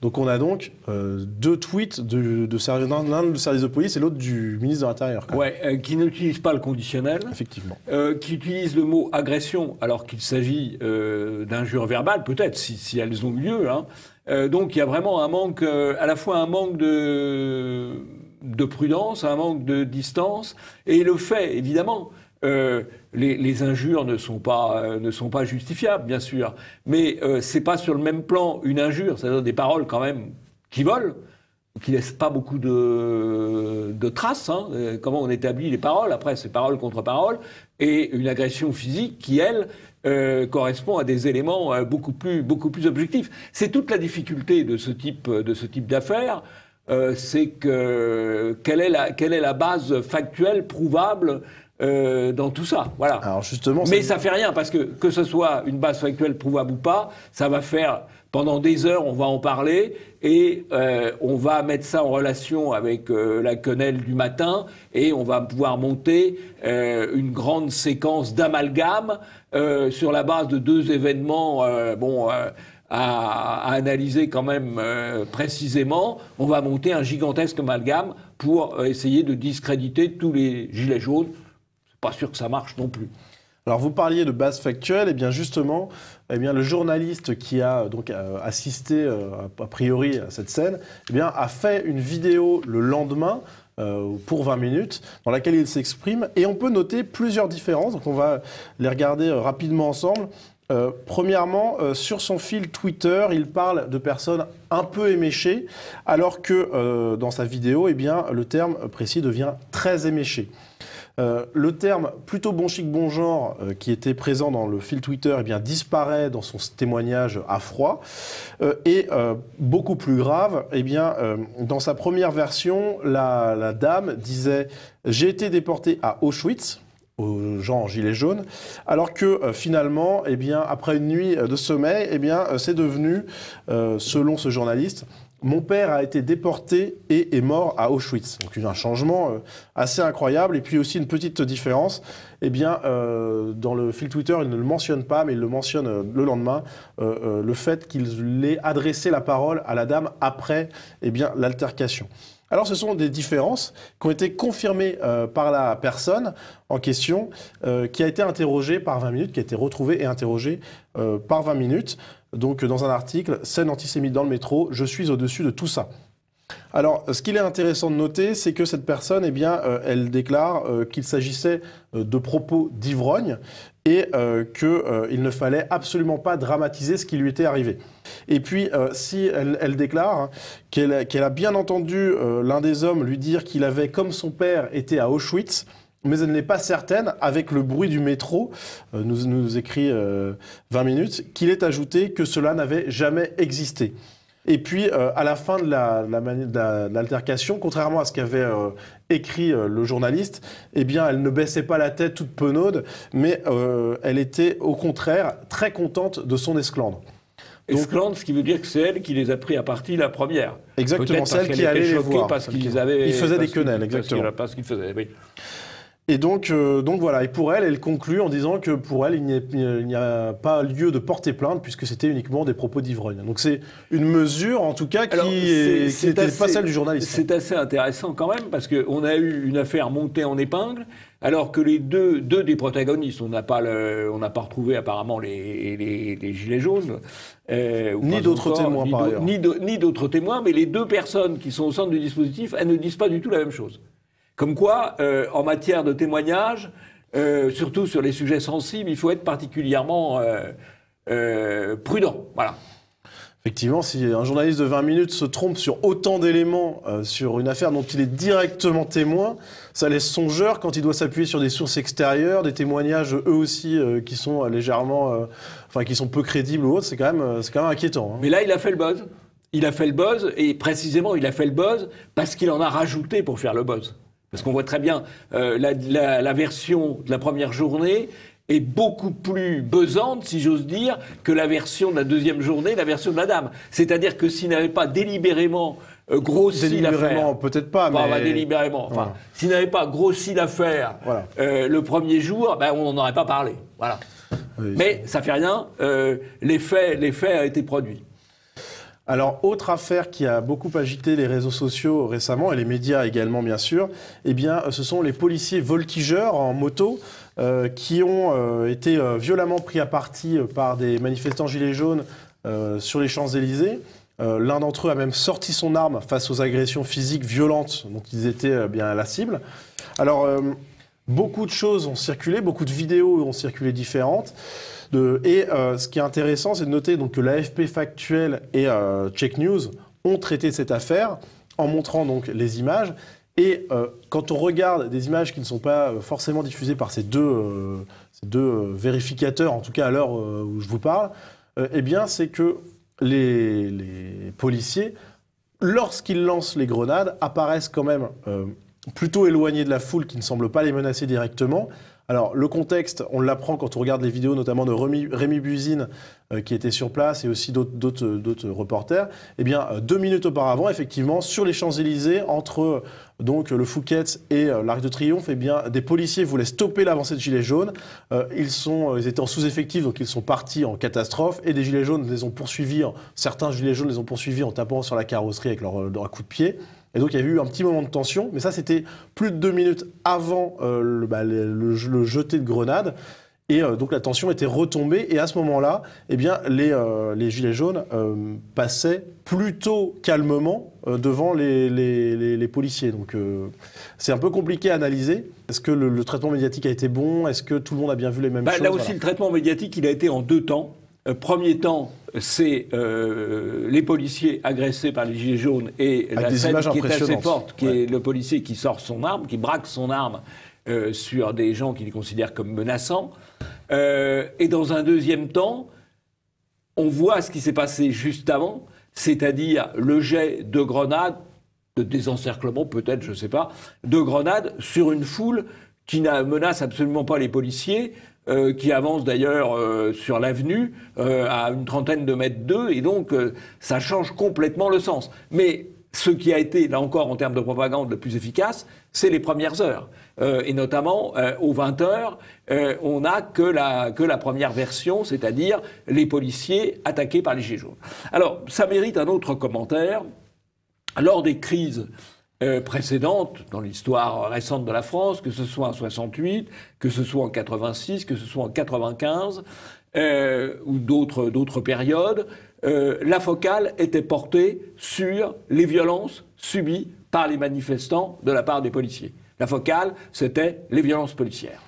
Donc on a donc deux tweets l'un du service de police et l'autre du ministre de l'Intérieur. Ouais, qui n'utilise pas le conditionnel. Effectivement. Qui utilise le mot agression alors qu'il s'agit d'injures verbales, peut-être, si elles ont lieu. Hein. Donc il y a vraiment un manque, à la fois un manque de prudence, un manque de distance, et le fait, évidemment, les injures ne sont pas justifiables, bien sûr, mais c'est pas sur le même plan une injure, c'est-à-dire des paroles quand même qui volent, qui laissent pas beaucoup de traces. Hein. Comment on établit les paroles, après c'est parole contre parole, et une agression physique qui, elle, correspond à des éléments beaucoup plus objectifs. C'est toute la difficulté de ce type d'affaires, c'est que quelle est la base factuelle prouvable dans tout ça, voilà. Alors justement, mais ça fait rien parce que ce soit une base factuelle prouvable ou pas, ça va faire pendant des heures, on va en parler et on va mettre ça en relation avec la quenelle du matin et on va pouvoir monter une grande séquence d'amalgame sur la base de deux événements, à analyser quand même précisément. On va monter un gigantesque amalgame pour essayer de discréditer tous les gilets jaunes. Pas sûr que ça marche non plus. Alors vous parliez de base factuelle, et bien justement, le journaliste qui a donc assisté a priori à cette scène, a fait une vidéo le lendemain pour 20 minutes dans laquelle il s'exprime, et on peut noter plusieurs différences. Donc on va les regarder rapidement ensemble. Premièrement, sur son fil Twitter, il parle de personnes un peu éméchées, alors que dans sa vidéo, le terme précis devient très éméché. Le terme plutôt bon chic, bon genre qui était présent dans le fil Twitter disparaît dans son témoignage à froid. Et beaucoup plus grave, dans sa première version, la dame disait « J'ai été déportée à Auschwitz » aux gens en gilet jaune, alors que finalement, après une nuit de sommeil, c'est devenu, selon ce journaliste, mon père a été déporté et est mort à Auschwitz. Donc un changement assez incroyable. Et puis aussi une petite différence, dans le fil Twitter, il ne le mentionne pas, mais il le mentionne le lendemain, le fait qu'il ait adressé la parole à la dame après l'altercation. Alors ce sont des différences qui ont été confirmées par la personne en question, qui a été interrogée par 20 minutes, qui a été retrouvée et interrogée par 20 minutes. Donc dans un article, scène antisémite dans le métro, je suis au-dessus de tout ça. Alors, ce qu'il est intéressant de noter, c'est que cette personne, elle déclare qu'il s'agissait de propos d'ivrogne et qu'il ne fallait absolument pas dramatiser ce qui lui était arrivé. Et puis, si elle déclare qu'elle a bien entendu l'un des hommes lui dire qu'il avait, comme son père, été à Auschwitz, mais elle n'est pas certaine, avec le bruit du métro, nous écrit 20 minutes, qu'il est ajouté que cela n'avait jamais existé. Et puis, à la fin de l'altercation, contrairement à ce qu'avait écrit le journaliste, elle ne baissait pas la tête toute penaude, mais elle était au contraire très contente de son esclandre. Esclandre, ce qui veut dire que c'est elle qui les a pris à partie la première. Exactement, celle qui allait les voir. Parce qu'ils avaient... Ils faisaient des quenelles, exactement. Parce qu'ils faisaient, oui. Et donc voilà. Et pour elle, elle conclut en disant que pour elle, il n'y a pas lieu de porter plainte puisque c'était uniquement des propos d'ivrogne. Donc c'est une mesure, en tout cas, qui n'était pas celle du journaliste. C'est assez intéressant quand même parce qu'on a eu une affaire montée en épingle, alors que les deux des protagonistes, on n'a pas retrouvé apparemment les gilets jaunes, ni d'autres témoins par ailleurs, ni d'autres témoins, mais les deux personnes qui sont au centre du dispositif, elles ne disent pas du tout la même chose. Comme quoi, en matière de témoignage, surtout sur les sujets sensibles, il faut être particulièrement prudent. Voilà. Effectivement, si un journaliste de 20 minutes se trompe sur autant d'éléments sur une affaire dont il est directement témoin, ça laisse songeur quand il doit s'appuyer sur des sources extérieures, des témoignages eux aussi qui sont légèrement, qui sont peu crédibles ou autres. C'est quand même inquiétant. Hein. Mais là, il a fait le buzz. Il a fait le buzz, et précisément, il a fait le buzz parce qu'il en a rajouté pour faire le buzz. Parce qu'on voit très bien la version de la première journée est beaucoup plus buzzante, si j'ose dire, que la version de la deuxième journée, la version de la dame. C'est-à-dire que s'il n'avait pas délibérément grossi l'affaire... peut-être pas, mais... délibérément. Enfin, s'il n'avait pas grossi l'affaire le premier jour, on n'en aurait pas parlé. Voilà. Oui, mais ça fait rien, l'effet a été produit. Alors, autre affaire qui a beaucoup agité les réseaux sociaux récemment, et les médias également, bien sûr, ce sont les policiers voltigeurs en moto qui ont été violemment pris à partie par des manifestants gilets jaunes sur les Champs-Élysées. L'un d'entre eux a même sorti son arme face aux agressions physiques violentes dont ils étaient bien la cible. Alors, beaucoup de choses ont circulé, beaucoup de vidéos ont circulé différentes. Ce qui est intéressant, c'est de noter donc, que l'AFP Factuel et Check News ont traité cette affaire en montrant donc, les images. Et quand on regarde des images qui ne sont pas forcément diffusées par ces deux vérificateurs, en tout cas à l'heure où je vous parle, c'est que les policiers, lorsqu'ils lancent les grenades, apparaissent quand même plutôt éloignés de la foule qui ne semble pas les menacer directement. Alors, le contexte, on l'apprend quand on regarde les vidéos, notamment de Rémi Buzine, qui était sur place, et aussi d'autres reporters. 2 minutes auparavant, effectivement, sur les Champs-Élysées, entre donc le Fouquet's et l'Arc de Triomphe, des policiers voulaient stopper l'avancée de Gilets jaunes. Ils étaient en sous-effectif, donc ils sont partis en catastrophe, et des Gilets jaunes les ont poursuivis, certains Gilets jaunes les ont poursuivis en tapant sur la carrosserie avec leur coup de pied. Et donc, il y a eu un petit moment de tension, mais ça, c'était plus de 2 minutes avant le jeté de grenade. Et donc, la tension était retombée. Et à ce moment-là, les Gilets jaunes passaient plutôt calmement devant les policiers. Donc, c'est un peu compliqué à analyser. Est-ce que le traitement médiatique a été bon? Est-ce que tout le monde a bien vu les mêmes choses? Là aussi, le traitement médiatique, il a été en 2 temps. Premier temps, c'est les policiers agressés par les gilets jaunes et la scène qui est assez forte, qui est le policier qui sort son arme, qui braque son arme sur des gens qu'il considère comme menaçants. Et dans un deuxième temps, on voit ce qui s'est passé juste avant, c'est-à-dire le jet de grenades, de désencerclement peut-être, je ne sais pas, de grenades sur une foule qui ne menace absolument pas les policiers, qui avance d'ailleurs sur l'avenue à une trentaine de mètres d'eux, et donc ça change complètement le sens. Mais ce qui a été, là encore, en termes de propagande le plus efficace, c'est les premières heures. Et notamment, aux 20h, on n'a que la première version, c'est-à-dire les policiers attaqués par les gilets jaunes. Alors, ça mérite un autre commentaire. Lors des crises précédentes dans l'histoire récente de la France, que ce soit en 68, que ce soit en 86, que ce soit en 95 ou d'autres périodes, la focale était portée sur les violences subies par les manifestants de la part des policiers. La focale, c'était les violences policières.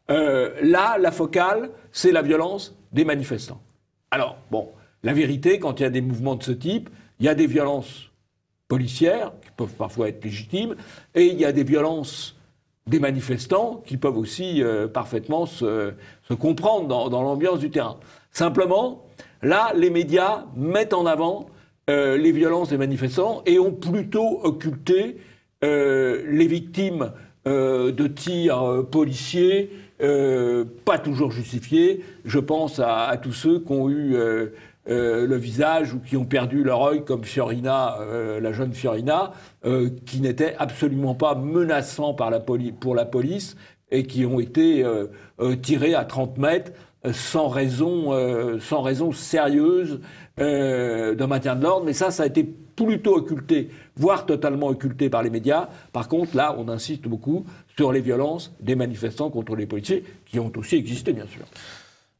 Là, la focale, c'est la violence des manifestants. Alors, bon, la vérité, quand il y a des mouvements de ce type, il y a des violences policières, qui peuvent parfois être légitimes, et il y a des violences des manifestants qui peuvent aussi parfaitement se comprendre dans l'ambiance du terrain. Simplement, là, les médias mettent en avant les violences des manifestants et ont plutôt occulté les victimes de tirs policiers, pas toujours justifiés. Je pense à tous ceux qui ont eu le visage ou qui ont perdu leur œil, comme Fiorina, la jeune Fiorina, qui n'était absolument pas menaçant pour la police, et qui ont été tirés à 30 mètres sans raison sérieuse de maintien de l'ordre. Mais ça a été plutôt occulté, voire totalement occulté par les médias. Par contre, là, on insiste beaucoup sur les violences des manifestants contre les policiers, qui ont aussi existé, bien sûr.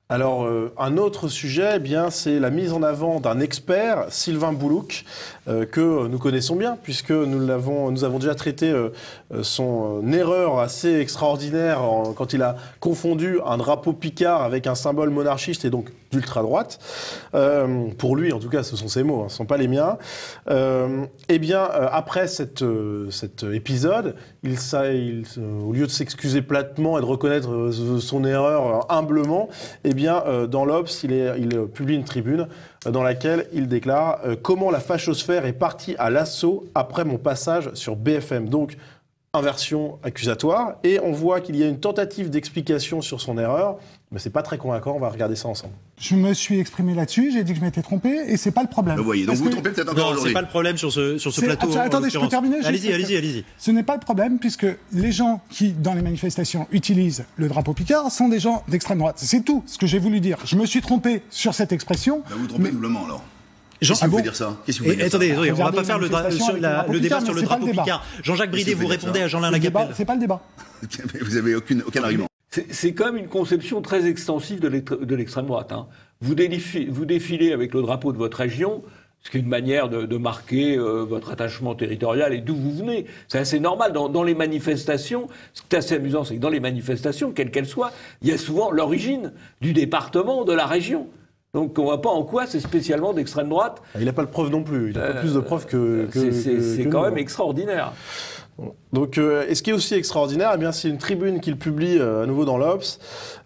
Alors, un autre sujet, eh bien, c'est la mise en avant d'un expert, Sylvain Boulouc, que nous connaissons bien, puisque nous avons déjà traité son erreur assez extraordinaire quand il a confondu un drapeau Picard avec un symbole monarchiste et donc d'ultra-droite. Pour lui, en tout cas, ce sont ses mots, ce ne sont pas les miens. Eh bien, après cet épisode, au lieu de s'excuser platement et de reconnaître son erreur humblement, eh bien, dans l'Obs, il publie une tribune dans laquelle il déclare « Comment la fachosphère est partie à l'assaut après mon passage sur BFM ». Donc, inversion accusatoire. Et on voit qu'il y a une tentative d'explication sur son erreur, mais c'est pas très convaincant. On va regarder ça ensemble. Je me suis exprimé là-dessus, j'ai dit que je m'étais trompé, et c'est pas le problème. Vous voyez, donc vous trompez peut-être encore aujourd'hui. Non, c'est pas le problème sur ce plateau. Attendez, je peux terminer. Allez-y. Ce n'est pas le problème, puisque les gens qui, dans les manifestations, utilisent le drapeau Picard sont des gens d'extrême droite. C'est tout ce que j'ai voulu dire. Je me suis trompé sur cette expression. Ben vous trompez doublement alors. Qu'est-ce que vous voulez dire ça? Attendez, on va pas faire le débat sur le drapeau Picard. Jean-Jacques Bridet, vous répondez à Jean-Lin Lagapelle. C'est pas le débat. Vous avez aucun argument. C'est quand même une conception très extensive de l'extrême droite. Hein. Vous défilez avec le drapeau de votre région, ce qui est une manière de marquer votre attachement territorial et d'où vous venez. C'est assez normal. Dans les manifestations, ce qui est assez amusant, c'est que dans les manifestations, quelles qu'elles soient, il y a souvent l'origine du département, de la région. Donc on ne voit pas en quoi c'est spécialement d'extrême droite. Il n'a pas de preuves non plus. Il n'a pas plus de preuves que c'est quand même extraordinaire. Donc, et ce qui est aussi extraordinaire, eh bien, c'est une tribune qu'il publie à nouveau dans l'Obs.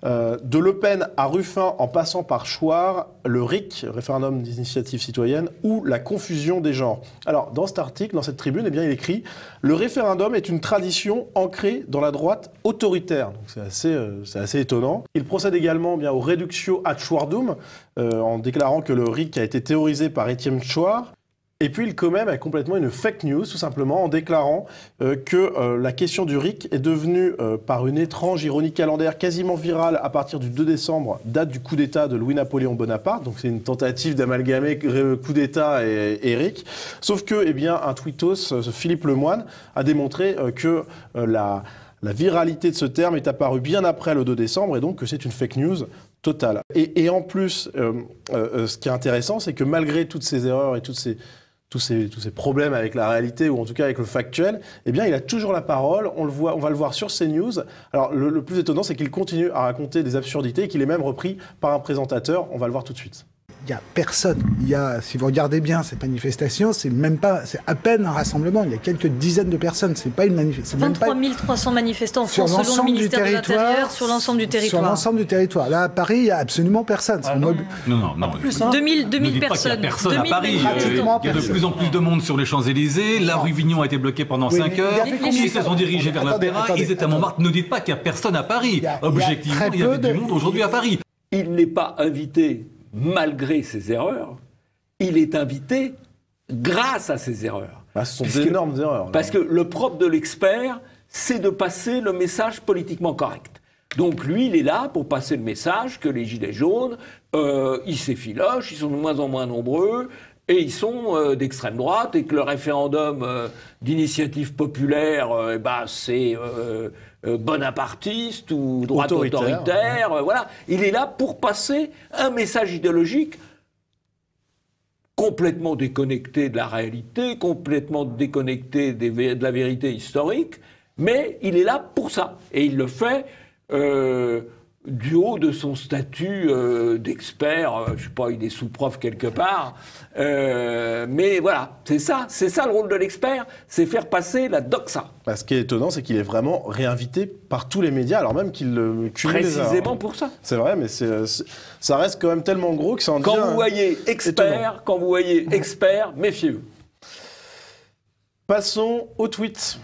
De Le Pen à Ruffin en passant par Chouard, le RIC, référendum d'initiative citoyenne, ou la confusion des genres. Alors, dans cet article, dans cette tribune, eh bien, il écrit « Le référendum est une tradition ancrée dans la droite autoritaire ». Donc, c'est assez étonnant. Il procède également bien au reductio ad Chouardum, en déclarant que le RIC a été théorisé par Étienne Chouard. Et puis il commet complètement une fake news, tout simplement, en déclarant que la question du RIC est devenue, par une étrange ironie calendaire quasiment virale à partir du 2 décembre, date du coup d'État de Louis-Napoléon Bonaparte. Donc c'est une tentative d'amalgamer coup d'État et RIC. Sauf que, eh bien, un tweetos, Philippe Lemoine, a démontré que la viralité de ce terme est apparue bien après le 2 décembre et donc que c'est une fake news totale. Et en plus, ce qui est intéressant, c'est que malgré toutes ces erreurs et tous ces problèmes avec la réalité, ou en tout cas avec le factuel, eh bien, il a toujours la parole, on va le voir sur CNews. Alors, le plus étonnant, c'est qu'il continue à raconter des absurdités et qu'il est même repris par un présentateur. On va le voir tout de suite. Il n'y a personne. Si vous regardez bien cette manifestation, c'est à peine un rassemblement. Il y a quelques dizaines de personnes. C'est pas une manifestation. 23 300 manifestants en France, selon le ministère de l'Intérieur, sur l'ensemble du territoire. Sur l'ensemble du territoire. Là, à Paris, il n'y a absolument personne. Non. Plus, hein. 2000 personnes. Il n'y a personne à Paris. Il y a de plus en plus de monde sur les Champs-Élysées. La rue Vignon a été bloquée pendant 5 heures. Ils se sont dirigés vers l'Opéra. Ils étaient à Montmartre. Ne dites pas qu'il n'y a personne à Paris. Objectivement, il y avait du monde aujourd'hui à Paris. Il n'est pas invité malgré ses erreurs, il est invité grâce à ses erreurs. Ce sont d'énormes erreurs. Là. Parce que le propre de l'expert, c'est de passer le message politiquement correct. Donc lui, il est là pour passer le message que les gilets jaunes, ils s'effilochent, ils sont de moins en moins nombreux, et ils sont d'extrême droite, et que le référendum d'initiative populaire, c'est bonapartiste ou droite autoritaire. Voilà. Il est là pour passer un message idéologique complètement déconnecté de la réalité, complètement déconnecté de la vérité historique, mais il est là pour ça. Et il le fait du haut de son statut d'expert, je ne sais pas, il est sous-prof quelque part, mais voilà, c'est ça le rôle de l'expert, c'est faire passer la doxa. Ce qui est étonnant, c'est qu'il est vraiment réinvité par tous les médias, alors même qu'il cumule précisément pour ça. C'est vrai, mais ça reste quand même tellement gros que ça en devient Quand vous voyez expert, méfiez-vous. Passons au tweet.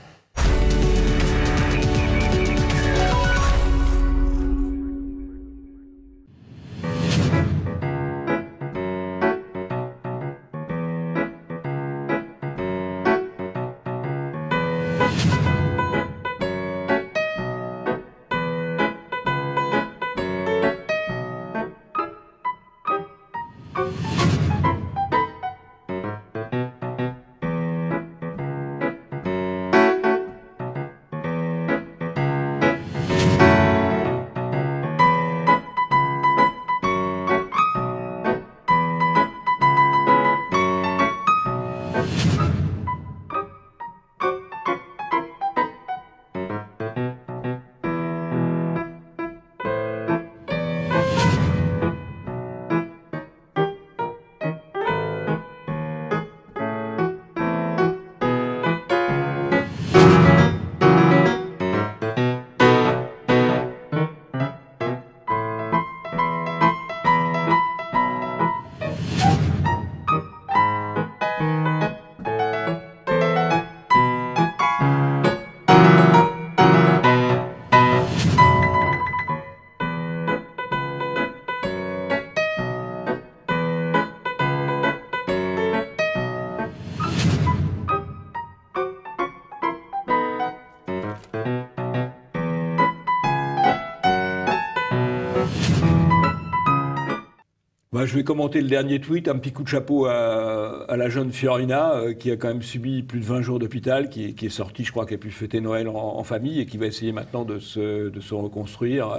Je vais commenter le dernier tweet, un petit coup de chapeau à la jeune Fiorina, qui a quand même subi plus de 20 jours d'hôpital, qui est sortie, je crois qu'elle a pu fêter Noël en famille, et qui va essayer maintenant de se reconstruire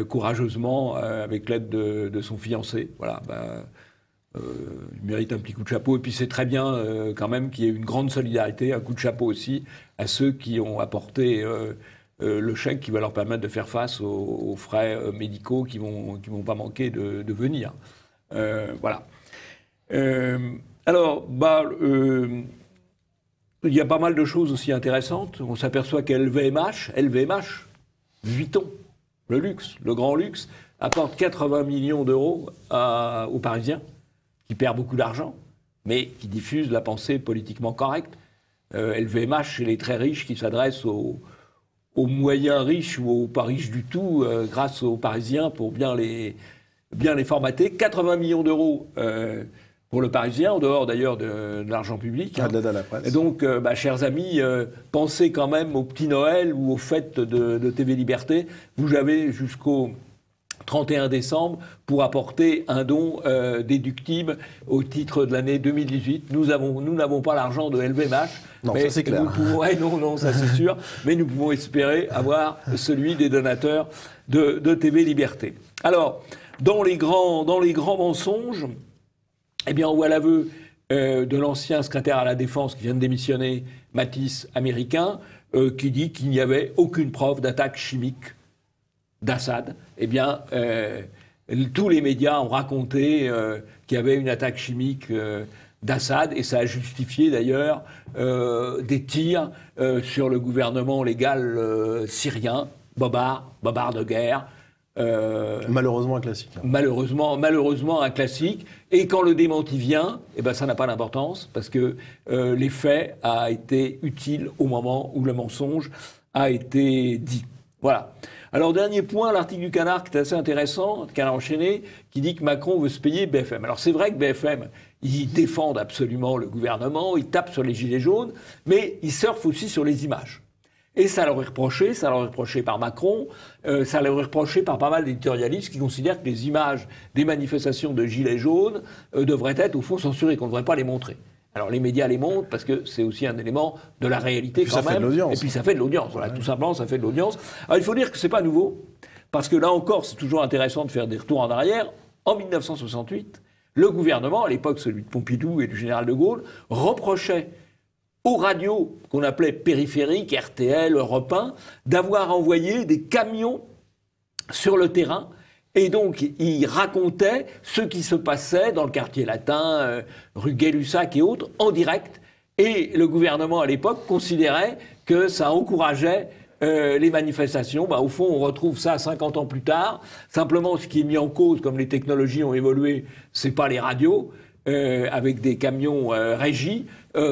courageusement avec l'aide de son fiancé. Voilà, il mérite un petit coup de chapeau. Et puis c'est très bien quand même qu'il y ait une grande solidarité, un coup de chapeau aussi à ceux qui ont apporté le chèque qui va leur permettre de faire face aux frais médicaux qui vont pas manquer de venir. Voilà. Alors, il y a pas mal de choses aussi intéressantes. On s'aperçoit qu'LVMH, Vuitton, le luxe, le grand luxe, apporte 80 millions d'euros aux Parisiens, qui perdent beaucoup d'argent, mais qui diffusent la pensée politiquement correcte. LVMH, c'est les très riches qui s'adressent aux moyens riches ou aux pas riches du tout, grâce aux Parisiens pour bien les formater. 80 millions d'euros pour le Parisien, en dehors d'ailleurs de l'argent public. De l'aide à la presse. Et donc, chers amis, pensez quand même au petit Noël ou aux fêtes de TV Liberté. Vous avez jusqu'au 31 décembre pour apporter un don déductible au titre de l'année 2018. Nous n'avons pas l'argent de LVMH. Non, ça c'est clair. Non, ça c'est sûr. Mais nous pouvons espérer avoir celui des donateurs de TV Liberté. Alors, dans les grands mensonges, eh bien, on voit l'aveu de l'ancien secrétaire à la Défense qui vient de démissionner, Mattis, américain, qui dit qu'il n'y avait aucune preuve d'attaque chimique d'Assad. Eh bien, tous les médias ont raconté qu'il y avait une attaque chimique d'Assad, et ça a justifié d'ailleurs des tirs sur le gouvernement légal syrien, bobard de guerre. Malheureusement un classique. Malheureusement un classique. Et quand le démenti vient, eh ben ça n'a pas d'importance, parce que l'effet a été utile au moment où le mensonge a été dit. Voilà. Alors, dernier point, l'article du Canard qui est assez intéressant, Canard enchaîné, qui dit que Macron veut se payer BFM. Alors, c'est vrai que BFM, ils défendent absolument le gouvernement, ils tapent sur les gilets jaunes, mais ils surfent aussi sur les images. Et ça leur est reproché par Macron, ça leur est reproché par pas mal d'éditorialistes qui considèrent que les images des manifestations de gilets jaunes devraient être, au fond, censurées, qu'on ne devrait pas les montrer. Alors les médias les montrent parce que c'est aussi un élément de la réalité quand même. Et puis ça fait de l'audience. Voilà, tout simplement, ça fait de l'audience. Alors il faut dire que c'est pas nouveau, parce que là encore, c'est toujours intéressant de faire des retours en arrière. En 1968, le gouvernement, à l'époque celui de Pompidou et du général de Gaulle, reprochait aux radios qu'on appelait périphériques, RTL, Europe 1, d'avoir envoyé des camions sur le terrain. Et donc, il racontait ce qui se passait dans le quartier latin, rue Gay-Lussac et autres, en direct. Et le gouvernement, à l'époque, considérait que ça encourageait les manifestations. Au fond, on retrouve ça 50 ans plus tard. Simplement, ce qui est mis en cause, comme les technologies ont évolué, c'est pas les radios, avec des camions régis,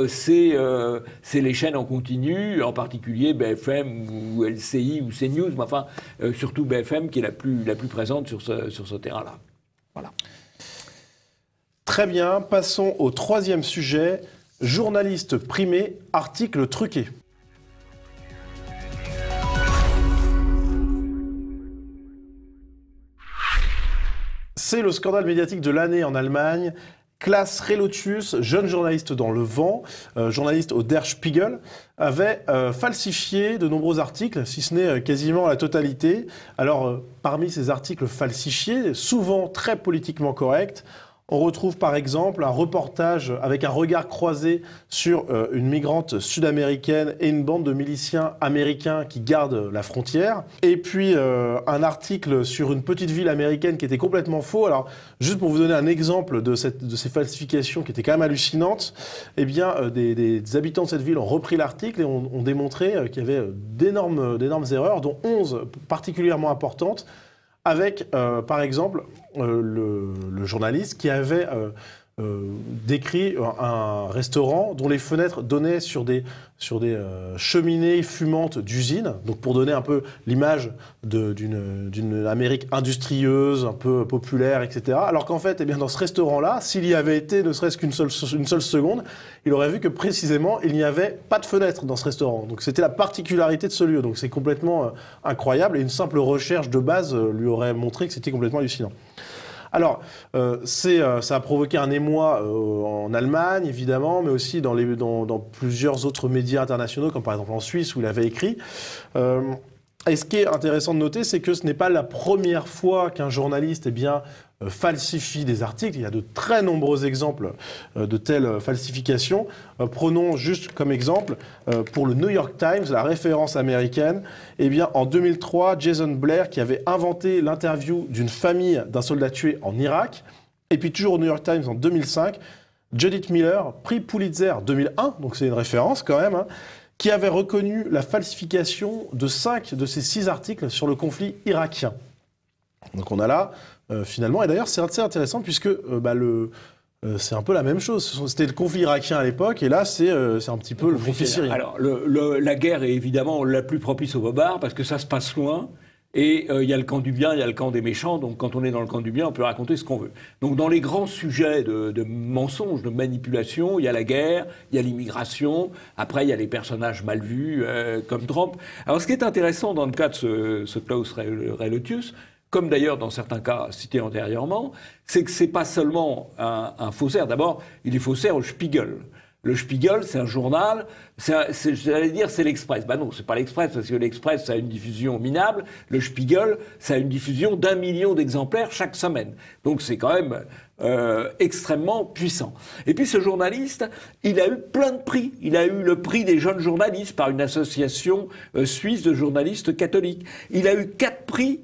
c'est les chaînes en continu, en particulier BFM ou LCI ou CNews, mais enfin surtout BFM qui est la plus présente sur ce terrain-là. Voilà. Très bien, passons au troisième sujet. Journaliste primé, article truqué. C'est le scandale médiatique de l'année en Allemagne. Klaas Relotius, jeune journaliste dans Le Vent, journaliste au Der Spiegel, avait falsifié de nombreux articles, si ce n'est quasiment la totalité. Alors, parmi ces articles falsifiés, souvent très politiquement corrects, on retrouve par exemple un reportage avec un regard croisé sur une migrante sud-américaine et une bande de miliciens américains qui gardent la frontière. Et puis un article sur une petite ville américaine qui était complètement faux. Alors, juste pour vous donner un exemple de ces falsifications qui étaient quand même hallucinantes, eh bien, des habitants de cette ville ont repris l'article et ont démontré qu'il y avait d'énormes erreurs, dont 11 particulièrement importantes, avec, par exemple, le journaliste qui avait décrit un restaurant dont les fenêtres donnaient sur des cheminées fumantes d'usines, donc pour donner un peu l'image d'une Amérique industrieuse, un peu populaire, etc. Alors qu'en fait, eh bien, dans ce restaurant-là, s'il y avait été ne serait-ce qu'une seule seconde, il aurait vu que précisément, il n'y avait pas de fenêtre dans ce restaurant. Donc c'était la particularité de ce lieu. Donc c'est complètement incroyable, et une simple recherche de base lui aurait montré que c'était complètement hallucinant. Alors, ça a provoqué un émoi en Allemagne, évidemment, mais aussi dans plusieurs autres médias internationaux, comme par exemple en Suisse, où il avait écrit. Et ce qui est intéressant de noter, c'est que ce n'est pas la première fois qu'un journaliste falsifie des articles. Il y a de très nombreux exemples de telles falsifications. Prenons juste comme exemple, pour le New York Times, la référence américaine, en 2003, Jason Blair, qui avait inventé l'interview d'une famille d'un soldat tué en Irak, et puis toujours au New York Times en 2005, Judith Miller, prix Pulitzer 2001, donc c'est une référence quand même, qui avait reconnu la falsification de 5 de ces 6 articles sur le conflit irakien. Donc on a là, finalement, et d'ailleurs c'est assez intéressant puisque c'est un peu la même chose. C'était le conflit irakien à l'époque, et là c'est un petit peu le conflit syrien. Alors la guerre est évidemment la plus propice aux bobards parce que ça se passe loin. Et il y a le camp du bien, il y a le camp des méchants. Donc quand on est dans le camp du bien, on peut raconter ce qu'on veut. Donc dans les grands sujets de mensonges, de manipulation, il y a la guerre, il y a l'immigration. Après, il y a les personnages mal vus, comme Trump. Alors ce qui est intéressant dans le cas de ce Klaus Relotius, comme d'ailleurs dans certains cas cités antérieurement, c'est que c'est pas seulement un faussaire. D'abord, il est faussaire au Spiegel. Le Spiegel, c'est un journal, j'allais dire c'est l'Express. Ben non, c'est pas l'Express, parce que l'Express, ça a une diffusion minable. Le Spiegel, ça a une diffusion d'1 million d'exemplaires chaque semaine. Donc c'est quand même extrêmement puissant. Et puis ce journaliste, il a eu plein de prix. Il a eu le prix des jeunes journalistes par une association suisse de journalistes catholiques. Il a eu 4 prix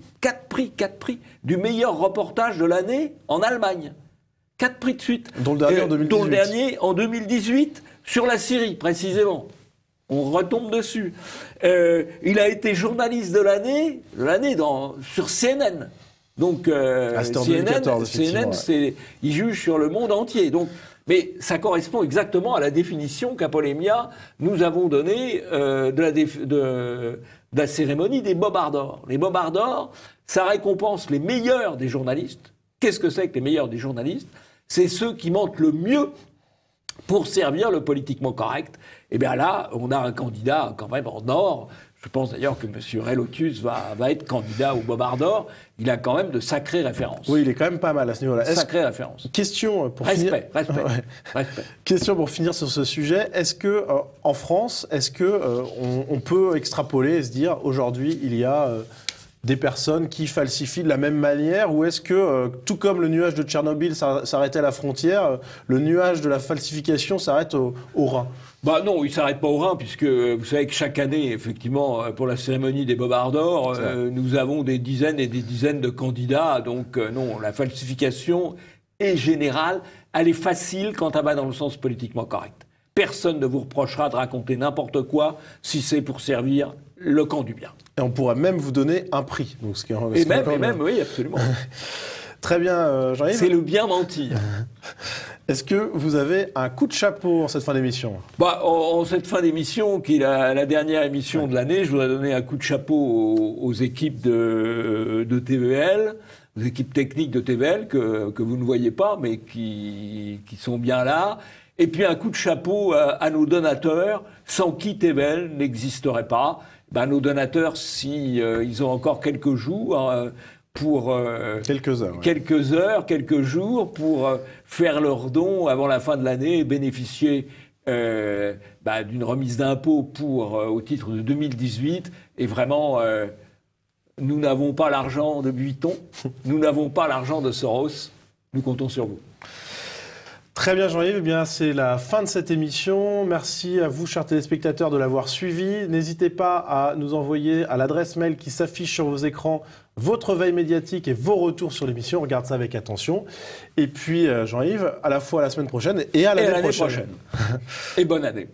du meilleur reportage de l'année en Allemagne. 4 prix de suite. Dont le dernier en 2018. Dont le dernier en 2018, sur la Syrie, précisément. On retombe dessus. Il a été journaliste de l'année sur CNN. Donc, CNN, il juge sur le monde entier. Donc, mais ça correspond exactement à la définition qu'Apolémia nous avons donnée de la cérémonie des Bobards d'or. Les Bobards d'or, ça récompense les meilleurs des journalistes. Qu'est-ce que c'est que les meilleurs des journalistes ? C'est ceux qui mentent le mieux pour servir le politiquement correct. Et bien là, on a un candidat quand même en or. Je pense d'ailleurs que M. Relotius va être candidat au Bobard d'or. Il a quand même de sacrées références. Oui, il est quand même pas mal à ce niveau-là. Sacrées références. Question pour finir. Respect. Question pour finir sur ce sujet. Est-ce que en France, on peut extrapoler et se dire aujourd'hui il y a des personnes qui falsifient de la même manière, ou est-ce que, tout comme le nuage de Tchernobyl s'arrêtait à la frontière, le nuage de la falsification s'arrête au Rhin ? Bah non, il ne s'arrête pas au Rhin, puisque vous savez que chaque année, effectivement, pour la cérémonie des Bobards d'or, nous avons des dizaines et des dizaines de candidats. Donc non, la falsification est générale, elle est facile quand elle va dans le sens politiquement correct. Personne ne vous reprochera de raconter n'importe quoi si c'est pour servir le camp du bien. Et on pourra même vous donner un prix. Donc, Oui, absolument. Très bien, Jean-Yves. C'est le bien mentir. Est-ce que vous avez un coup de chapeau en cette fin d'émission ? En cette fin d'émission, qui est la dernière émission de l'année, je voudrais donner un coup de chapeau aux équipes de TVL, aux équipes techniques de TVL que vous ne voyez pas, mais qui sont bien là. Et puis un coup de chapeau à nos donateurs, sans qui TVL n'existerait pas. Nos donateurs, si ils ont encore quelques jours pour quelques jours pour faire leurs dons avant la fin de l'année et bénéficier d'une remise d'impôt au titre de 2018. Et vraiment, nous n'avons pas l'argent de Vuitton, nous n'avons pas l'argent de Soros. Nous comptons sur vous. Très bien Jean-Yves, eh bien, c'est la fin de cette émission. Merci à vous, chers téléspectateurs, de l'avoir suivi. N'hésitez pas à nous envoyer à l'adresse mail qui s'affiche sur vos écrans votre veille médiatique et vos retours sur l'émission. On regarde ça avec attention. Et puis Jean-Yves, à la fois à la semaine prochaine et à l'année prochaine. Et bonne année.